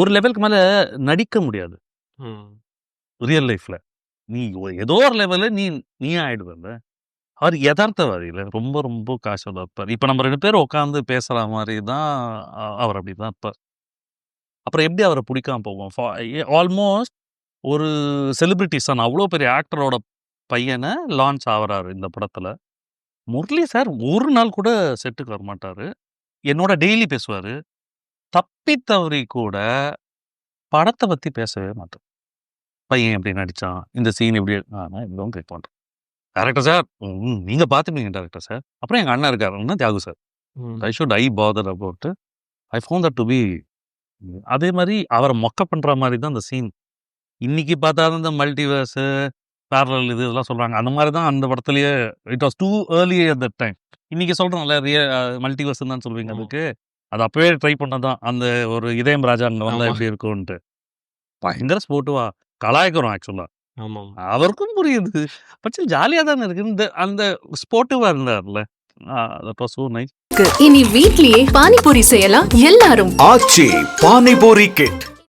ஒரு லெவலுக்கு மேல நடிக்க முடியாது. ம். ரியல் லைஃப்ல. நீ ஏதோ ஒரு லெவல்ல நீ ஆயிடுவல்ல. அவர் எதார்த்தவாதில. ரொம்ப ரொம்ப காசுவலா இருப்பாரு. இப்ப நம்ம 2 பேரும் உட்கார்ந்து பேசுற மாரி தான் அவர் அப்படிதான் இருப்பார். அப்புறம் எப்படி அவர புடிக்காம போவோம்? ஆல்மோஸ்ட் ஒரு செலிபிரிட்டி சன் அவ்ளோ பெரிய ஆக்டரோட பையன லான்ச் ஆவறாரு இந்த படத்துல. முரளி சார் ஒரு நாள் கூட செட்டுக்கு வரமாட்டாரு. என்னோட டெய்லி பேசுவாரு. தப்பி தவறி கூட படத்த பத்தி பேசவே மாட்டார். பையன் எப்படி நடிச்சான்? இந்த சீன் எப்படி நான் இப்படிதான் ட்ரை பண்றேன். டைரக்டர் சார், நீங்க பார்த்துப்பீங்க டைரக்டர் சார். அப்புறம் எங்க அண்ணன் இருக்காருன்னா தியாகு சார். ம். I should bother about I found that to be அதே மாரி அவர மொக்க பண்ற மாரி தான் அந்த சீன். இன்னைக்கு பார்த்தாலும் இந்த மல்டிவர்ஸ், பேரலல் இதெல்லாம் சொல்றாங்க. அந்த மாரி தான் அந்த படத்திலேயே it was too early at that time. இன்னைக்கு சொல்றோம்ல மல்டிவர்ஸ்ன்னு தான் சொல்வீங்க அதுக்கு. அது அப்பவே ட்ரை பண்ணது தான். அந்த ஒரு இதயம் ராஜா அங்க வந்தா ஆமா. எப்படி இருக்கும்ன்ட்டு. பயங்கர ஸ்போர்ட்டிவா கலாய்க்கிறோம் ஆக்சுவலா. ஆமாம். அவருக்கும் புரியுது. பட்சம் ஜாலியா தானே இருக்கு. அந்த ஸ்போர்ட்டிவா இருந்தார்ல. That was so nice. இனி வீட்லயே பானிபூரி செய்யலாம் எல்லாரும். ஆச்சி பானிபூரி கிட்